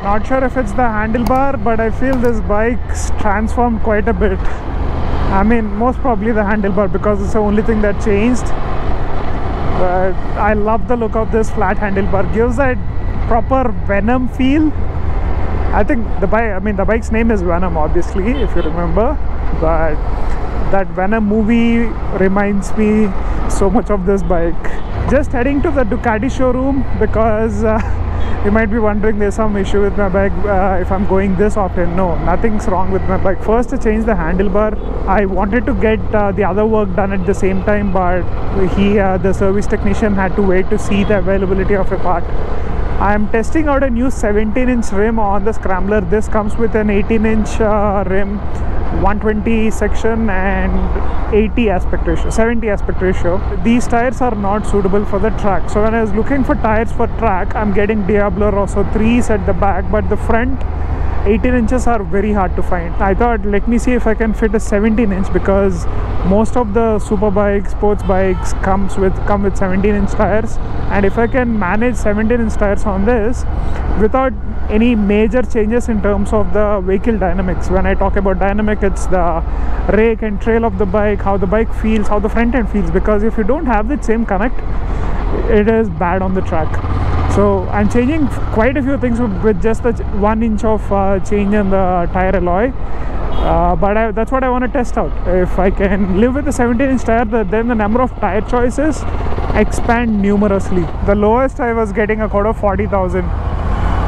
Not sure if it's the handlebar, but I feel this bike's transformed quite a bit. I mean, most probably the handlebar because it's the only thing that changed. But I love the look of this flat handlebar. Gives that proper Venom feel. I think the bike's name is Venom, obviously, if you remember. But that Venom movie reminds me so much of this bike. Just heading to the Ducati showroom because you might be wondering there's some issue with my bike if I'm going this often. No, nothing's wrong with my bike. First, to change the handlebar, I wanted to get the other work done at the same time, but the service technician had to wait to see the availability of a part. I am testing out a new 17-inch rim on the Scrambler. This comes with an 18-inch rim, 120 section and 80 aspect ratio, 70 aspect ratio. These tires are not suitable for the track. So when I was looking for tires for track, I'm getting Diablo Rosso 3s at the back, but the front 18 inches are very hard to find. I thought, let me see if I can fit a 17-inch because most of the super bikes, sports bikes come with 17-inch tires, and if I can manage 17-inch tires on this without any major changes in terms of the vehicle dynamics. When I talk about dynamic, it's the rake and trail of the bike, how the bike feels, how the front end feels, because if you don't have the same connect, it is bad on the track. So I'm changing quite a few things with just the 1 inch of change in the tire alloy, but that's what I want to test out. If I can live with the 17-inch tire, then the number of tire choices expand numerously. The lowest I was getting a quote of 40,000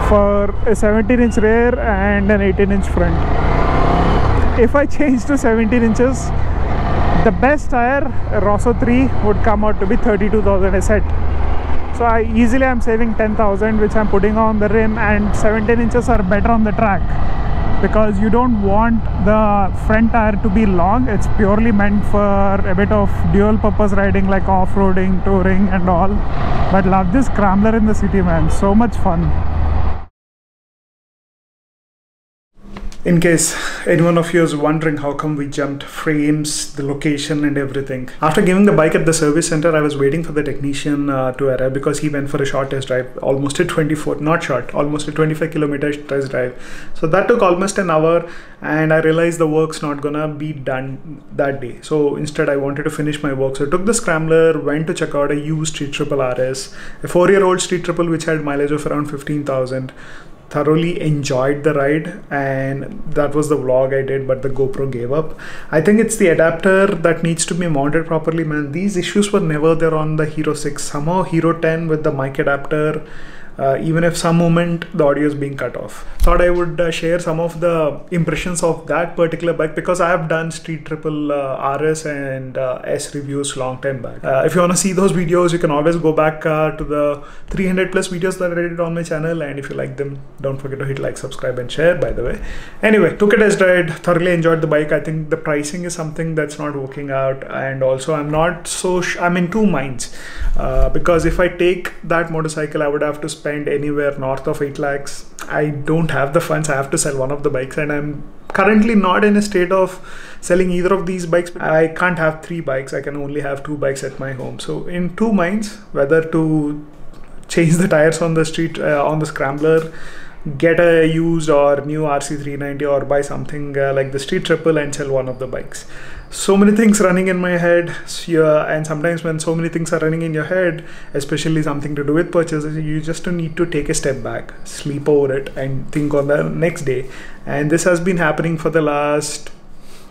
for a 17-inch rear and an 18-inch front. If I change to 17 inches, the best tire, Rosso 3, would come out to be 32,000 a set. So I'm saving 10,000, which I'm putting on the rim, and 17 inches are better on the track because you don't want the front tire to be long. It's purely meant for a bit of dual purpose riding like off-roading, touring and all. But love this Scrambler in the city, man. So much fun. In case anyone of you is wondering how come we jumped frames, the location and everything. After giving the bike at the service center, I was waiting for the technician to arrive because he went for a short test drive, almost a 25 kilometer test drive. So that took almost an hour, and I realized the work's not gonna be done that day. So instead I wanted to finish my work. So I took the Scrambler, went to check out a used Street Triple RS, a 4-year-old Street Triple which had mileage of around 15,000. Thoroughly enjoyed the ride, and that was the vlog I did, but the GoPro gave up. I think it's the adapter that needs to be mounted properly, man. These issues were never there on the Hero 6. Somehow Hero 10 with the mic adapter, even if some moment the audio is being cut off. Thought I would share some of the impressions of that particular bike because I have done Street Triple RS and S reviews long time back. If you want to see those videos, you can always go back to the 300 plus videos that I did on my channel, and if you like them, don't forget to hit like, subscribe and share, by the way. Anyway, took a test ride, thoroughly enjoyed the bike. I think the pricing is something that's not working out, and also I'm in two minds because if I take that motorcycle, I would have to spend anywhere north of 8 lakhs. I don't have the funds. I have to sell one of the bikes, and I'm currently not in a state of selling either of these bikes. I can't have 3 bikes. I can only have 2 bikes at my home. So in two minds, whether to change the tires on the street on the Scrambler, get a used or new RC390, or buy something like the Street Triple and sell one of the bikes. So many things running in my head, and sometimes when so many things are running in your head, especially something to do with purchases, you just need to take a step back, sleep over it and think on the next day. And this has been happening for the last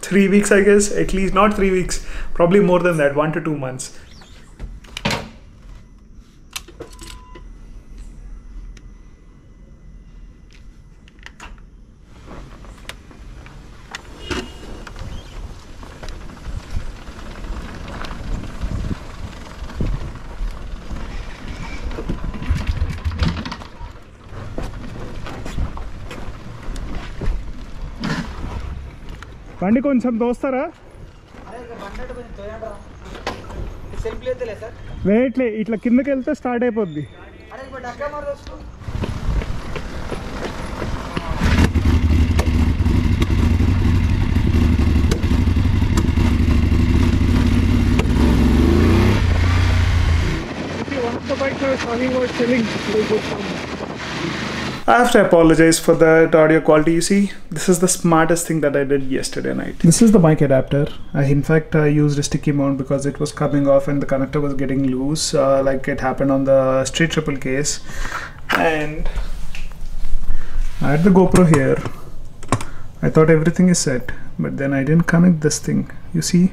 3 weeks, I guess. At least not 3 weeks, probably more than that, 1 to 2 months. బండి కొంచెం దోస్తారా? వెయిట్లే ఇట్లా కిందకి వెళ్తే start అయిపోద్ది. One of the bikes I was talking about selling. I have to apologize for that audio quality. You see, this is the smartest thing that I did yesterday night. This is the mic adapter. In fact, I used a sticky mount because it was coming off and the connector was getting loose, like it happened on the Street Triple case. And I had the GoPro here. I thought everything is set, but then I didn't connect this thing. You see,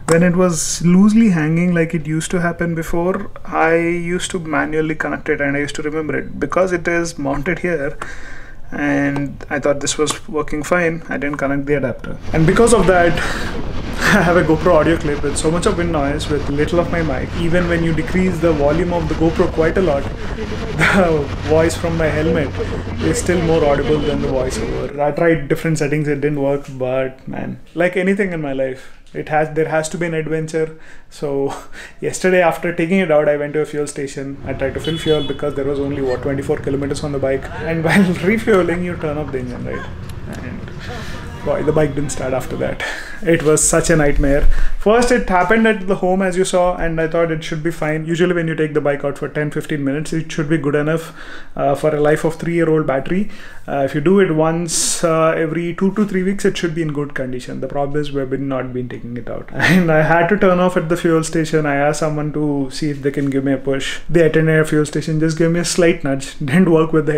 when it was loosely hanging like it used to happen before, I used to manually connect it, and I used to remember it. Because it is mounted here and I thought this was working fine, I didn't connect the adapter. And because of that, I have a GoPro audio clip with so much of wind noise with little of my mic. Even when you decrease the volume of the GoPro quite a lot, the voice from my helmet is still more audible than the voiceover. I tried different settings, it didn't work, but man, like anything in my life, there has to be an adventure. So yesterday after taking it out, I went to a fuel station. I tried to fill fuel because there was only 24 kilometers on the bike, and while refueling you turn off the engine, right? And boy, the bike didn't start after that. It was such a nightmare. First it happened at the home, as you saw, and I thought it should be fine. Usually when you take the bike out for 10-15 minutes, it should be good enough for a life of 3-year-old battery. If you do it once every 2 to 3 weeks, it should be in good condition. The problem is we've not been taking it out. And I had to turn off at the fuel station. I asked someone to see if they can give me a push. The attendant at fuel station just gave me a slight nudge. Didn't work with the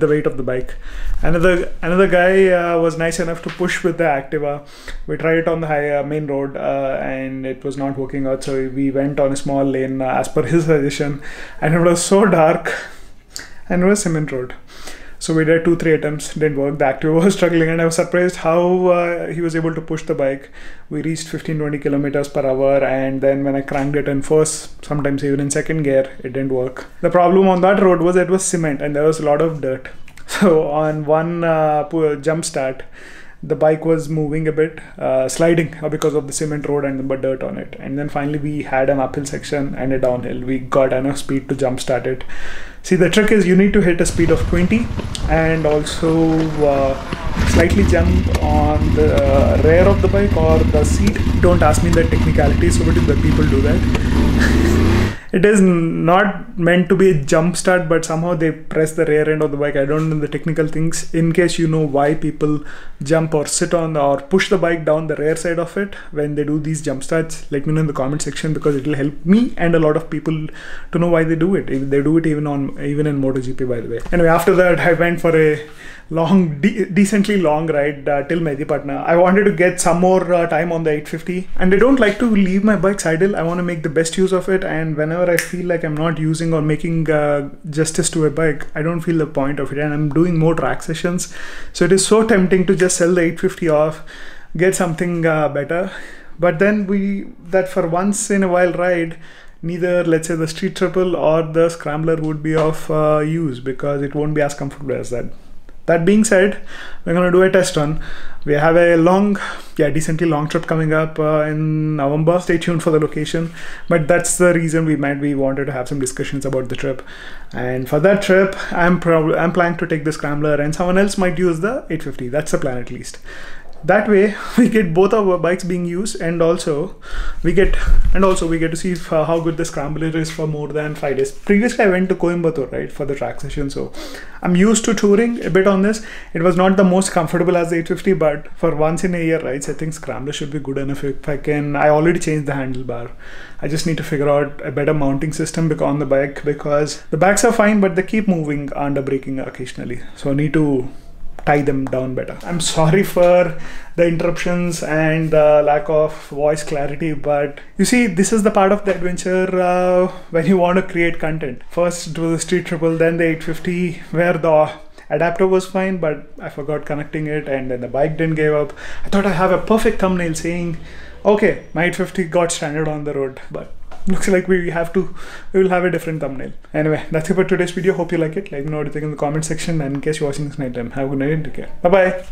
weight of the bike. Another guy was nice enough to push with the Activa. We tried it on the main road and it was not working out, so we went on a small lane as per his suggestion, and it was so dark and it was cement road. So we did 2-3 attempts, didn't work. The Activa was struggling, and I was surprised how he was able to push the bike. We reached 15-20 kilometers per hour, and then when I cranked it in first, sometimes even in second gear, it didn't work. The problem on that road was it was cement and there was a lot of dirt. So on one jump start, the bike was moving a bit, sliding because of the cement road and the dirt on it. And then finally we had an uphill section and a downhill. We got enough speed to jump start it. See, the trick is you need to hit a speed of 20 and also slightly jump on the rear of the bike or the seat. Don't ask me the technicality, so the people do that. It is not meant to be a jump start, but somehow they press the rear end of the bike. I don't know the technical things. In case you know why people jump or sit on or push the bike down the rear side of it when they do these jump starts, let me know in the comment section, because it will help me and a lot of people to know why they do it. They do it even in MotoGP, by the way. Anyway, after that I went for a long, decently long ride till Medipatna. I wanted to get some more time on the 850, and I don't like to leave my bikes idle. I want to make the best use of it, and whenever I feel like I'm not using or making justice to a bike, I don't feel the point of it, and I'm doing more track sessions. So it is so tempting to just sell the 850 off, get something better. But then that for once in a while ride, neither, let's say, the Street Triple or the Scrambler would be of use, because it won't be as comfortable as that. That being said, we're going to do a test run. We have a decently long trip coming up in November. Stay tuned for the location. But that's the reason we wanted to have some discussions about the trip. And for that trip, I'm planning to take the Scrambler, and someone else might use the 850. That's the plan, at least. That way we get both of our bikes being used, and also we get to see how good the Scrambler is for more than 5 days. Previously I went to Coimbatore, right, for the track session, so I'm used to touring a bit on this. It was not the most comfortable as the 850, but for once in a year rides, I think Scrambler should be good enough. If I can, I already changed the handlebar. I just need to figure out a better mounting system on the bike, because the backs are fine, but they keep moving under braking occasionally, so I need to tie them down better. I'm sorry for the interruptions and lack of voice clarity, but you see, this is the part of the adventure when you want to create content. First it was the Street Triple, then the 850, where the adapter was fine, but I forgot connecting it, and then the bike didn't give up. I thought I have a perfect thumbnail saying, okay, my 850 got stranded on the road, but looks like we will have a different thumbnail. Anyway, that's it for today's video. Hope you like it. Let me know what you think in the comment section, and in case you're watching this night time, have a good night and take care. Bye bye.